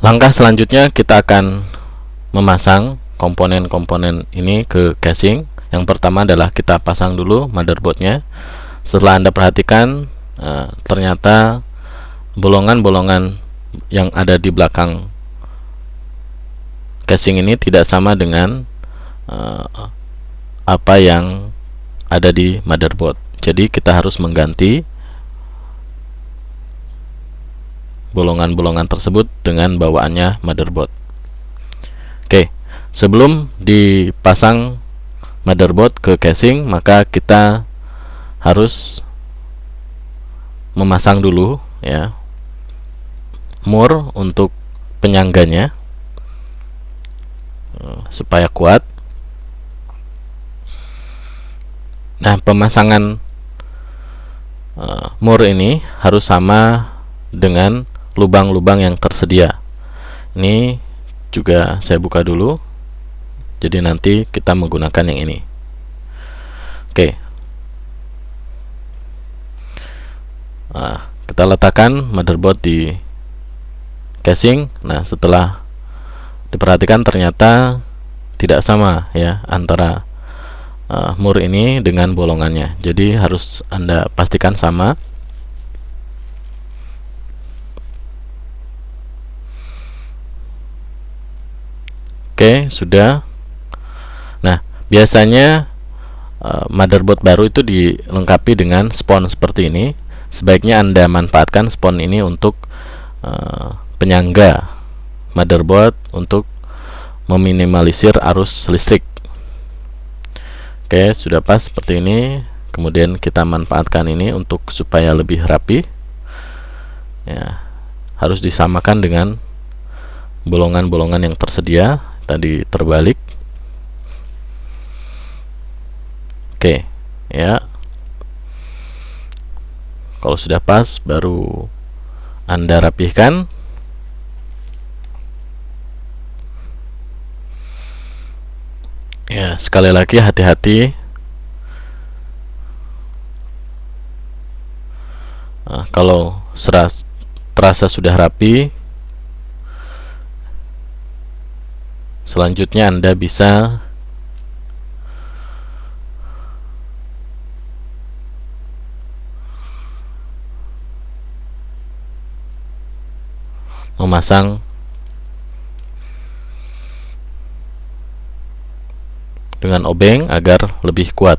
Langkah selanjutnya kita akan memasang komponen-komponen ini ke casing. Yang pertama adalah kita pasang dulu motherboardnya. Setelah Anda perhatikan, ternyata bolongan-bolongan yang ada di belakang casing ini tidak sama dengan apa yang ada di motherboard. Jadi kita harus mengganti bolongan-bolongan tersebut dengan bawaannya motherboard. Oke, sebelum dipasang motherboard ke casing, maka kita harus memasang dulu ya mur untuk penyangganya supaya kuat. Nah, pemasangan mur ini harus sama dengan lubang-lubang yang tersedia. Ini juga saya buka dulu, jadi nanti kita menggunakan yang ini. Oke, kita letakkan motherboard di casing. Nah, setelah diperhatikan ternyata tidak sama ya antara mur ini dengan bolongannya, jadi harus Anda pastikan sama. Oke, sudah. Nah, biasanya motherboard baru itu dilengkapi dengan spon seperti ini. Sebaiknya Anda manfaatkan spon ini untuk penyangga motherboard untuk meminimalisir arus listrik. Oke, sudah pas seperti ini. Kemudian kita manfaatkan ini untuk supaya lebih rapi ya, harus disamakan dengan bolongan-bolongan yang tersedia tadi terbalik. Oke ya, kalau sudah pas baru Anda rapihkan. Ya, sekali lagi hati-hati. Kalau terasa sudah rapi, selanjutnya Anda bisa memasang dengan obeng agar lebih kuat.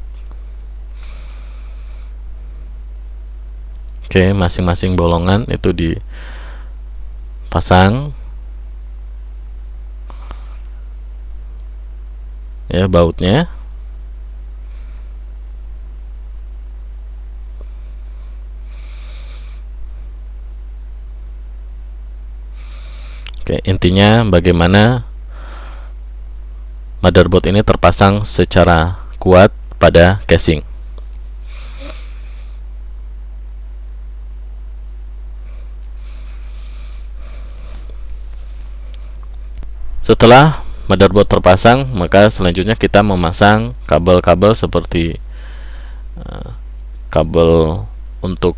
Oke, masing-masing bolongan itu dipasang ya bautnya. Oke, intinya bagaimana motherboard ini terpasang secara kuat pada casing. Setelah motherboard terpasang, maka selanjutnya kita memasang kabel-kabel seperti kabel untuk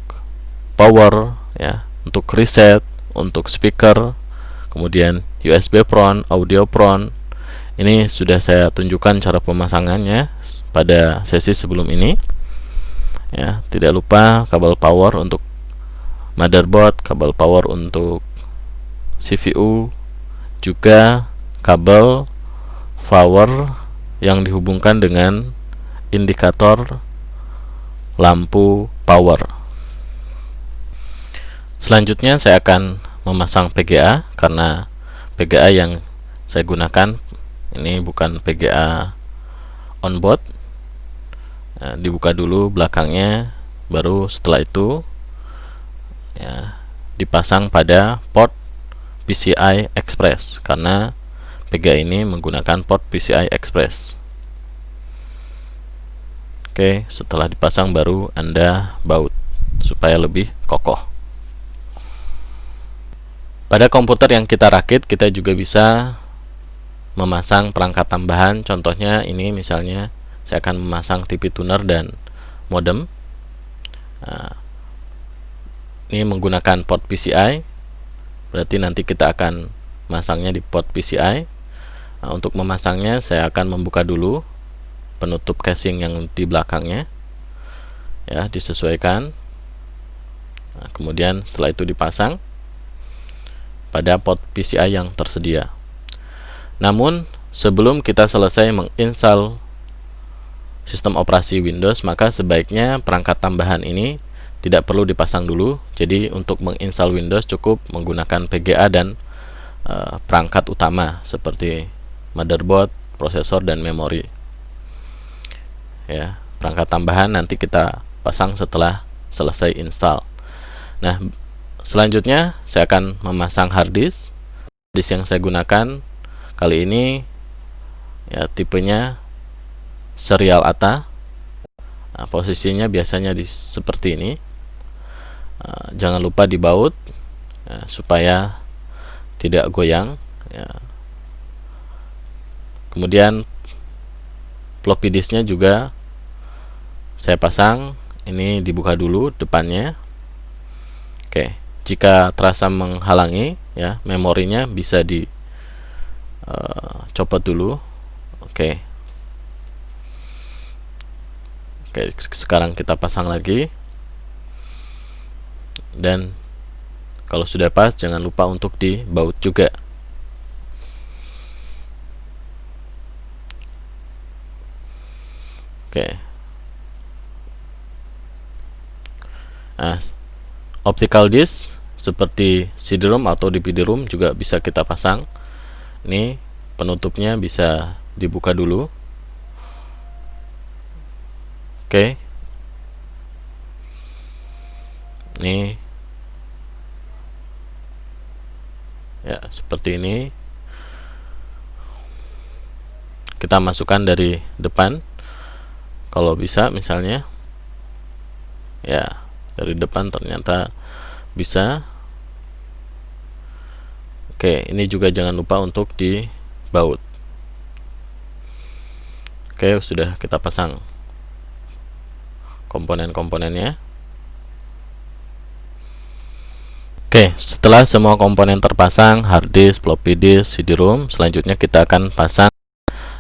power ya, untuk reset, untuk speaker, kemudian USB prone, audio prone. Ini sudah saya tunjukkan cara pemasangannya pada sesi sebelum ini ya. Tidak lupa kabel power untuk motherboard, kabel power untuk CPU, juga kabel power yang dihubungkan dengan indikator lampu power. Selanjutnya saya akan memasang PGA, karena PGA yang saya gunakan ini bukan PGA onboard. Nah, dibuka dulu belakangnya, baru setelah itu ya, dipasang pada port PCI Express, karena PGA ini menggunakan port PCI Express. Oke, setelah dipasang baru Anda baut supaya lebih kokoh. Pada komputer yang kita rakit, kita juga bisa memasang perangkat tambahan. Contohnya ini, misalnya saya akan memasang TV tuner dan modem. Nah, ini menggunakan port PCI, berarti nanti kita akan masangnya di port PCI. Nah, untuk memasangnya saya akan membuka dulu penutup casing yang di belakangnya, ya, disesuaikan. Nah, kemudian setelah itu dipasang pada port PCI yang tersedia. Namun sebelum kita selesai menginstal sistem operasi Windows, maka sebaiknya perangkat tambahan ini tidak perlu dipasang dulu. Jadi untuk menginstal Windows cukup menggunakan PGA dan perangkat utama seperti motherboard, prosesor, dan memori. Ya, perangkat tambahan nanti kita pasang setelah selesai install. Nah, selanjutnya saya akan memasang hard disk. Disk yang saya gunakan kali ini ya tipenya serial ATA. Nah, posisinya biasanya seperti ini. Jangan lupa dibaut ya, supaya tidak goyang ya. Kemudian floppy disknya juga saya pasang. Ini dibuka dulu depannya. Oke, jika terasa menghalangi ya, memorinya bisa copot dulu. Oke, sekarang kita pasang lagi. Dan kalau sudah pas, jangan lupa untuk dibaut juga. Oke. Nah, optical disk seperti CD-ROM atau DVD-ROM juga bisa kita pasang. Ini penutupnya bisa dibuka dulu. Oke. Ini ya, seperti ini. Kita masukkan dari depan kalau bisa, misalnya ya, dari depan ternyata bisa. Oke, ini juga jangan lupa untuk dibaut. Oke, sudah kita pasang komponen-komponennya. Oke, setelah semua komponen terpasang, hard disk, floppy disk, CD-ROM, selanjutnya kita akan pasang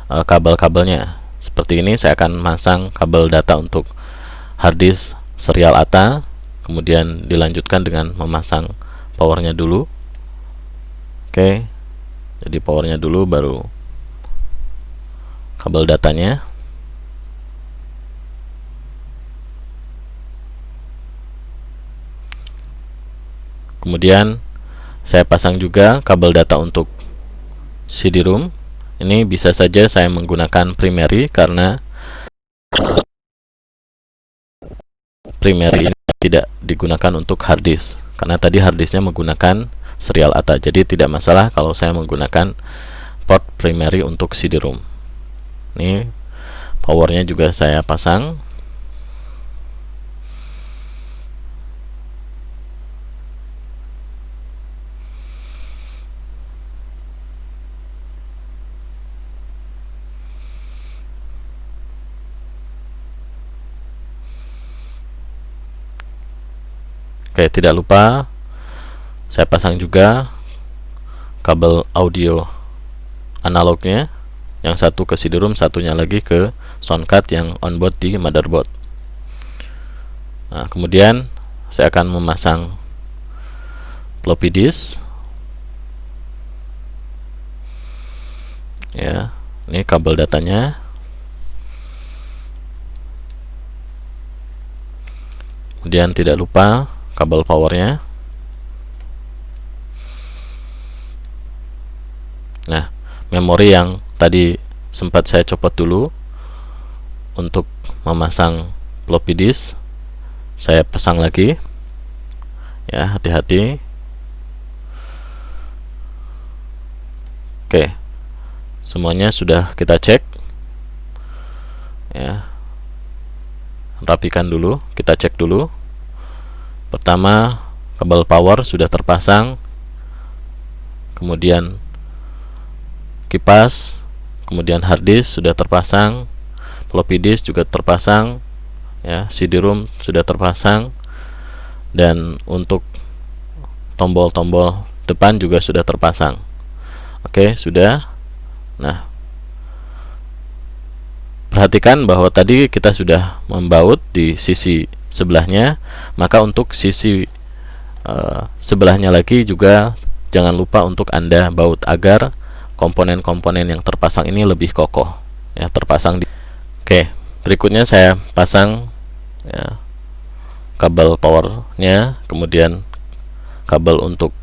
kabel-kabelnya. Seperti ini, saya akan masang kabel data untuk hard disk serial ATA, kemudian dilanjutkan dengan memasang powernya dulu. Oke, jadi powernya dulu, baru kabel datanya. Kemudian saya pasang juga kabel data untuk CD-ROM. Ini bisa saja saya menggunakan primary, karena primary ini tidak digunakan untuk hard disk, karena tadi hard disknya menggunakan serial ATA. Jadi tidak masalah kalau saya menggunakan port primary untuk CD-ROM. Ini powernya juga saya pasang. Oke, tidak lupa saya pasang juga kabel audio analognya, yang satu ke CD-ROM, satunya lagi ke sound card yang onboard di motherboard. Nah, kemudian saya akan memasang floppy disk. Ya, ini kabel datanya. Kemudian tidak lupa kabel powernya. Nah, memori yang tadi sempat saya copot dulu untuk memasang floppy disk, saya pasang lagi. Ya, hati-hati. Oke, semuanya sudah kita cek. Ya, rapikan dulu, kita cek dulu. Pertama, kabel power sudah terpasang, kemudian kipas, kemudian hard disk sudah terpasang, floppy disk juga terpasang, ya, CD-ROM sudah terpasang, dan untuk tombol-tombol depan juga sudah terpasang. Oke, sudah. Nah, perhatikan bahwa tadi kita sudah membaut di sisi sebelahnya, maka untuk sisi sebelahnya lagi juga jangan lupa untuk Anda baut agar komponen-komponen yang terpasang ini lebih kokoh, ya, terpasang di. Oke, berikutnya saya pasang, ya, kabel powernya, kemudian kabel untuk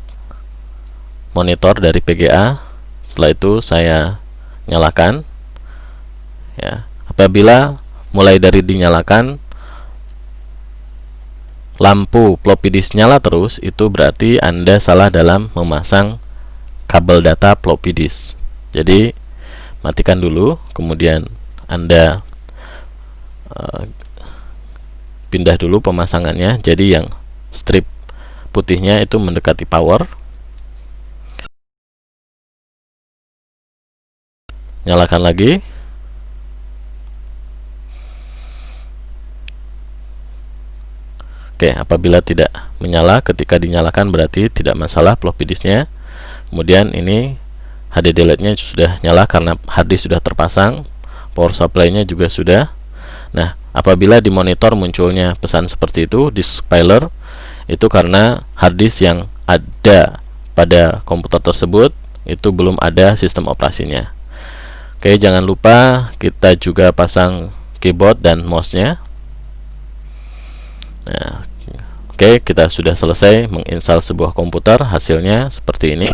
monitor dari PGA. Setelah itu saya nyalakan, ya. Apabila mulai dari dinyalakan lampu floppy disk nyala terus, itu berarti Anda salah dalam memasang kabel data floppy disk. Jadi matikan dulu, kemudian Anda pindah dulu pemasangannya, jadi yang strip putihnya itu mendekati power. Nyalakan lagi. Oke, apabila tidak menyala, ketika dinyalakan berarti tidak masalah floppy disknya. Kemudian ini HDD LED-nya sudah nyala karena harddisk sudah terpasang, power supply-nya juga sudah. Nah, apabila di monitor munculnya pesan seperti itu, disk failure, itu karena harddisk yang ada pada komputer tersebut itu belum ada sistem operasinya. Oke, jangan lupa kita juga pasang keyboard dan mouse-nya. Nah, oke, kita sudah selesai menginstal sebuah komputer. Hasilnya seperti ini.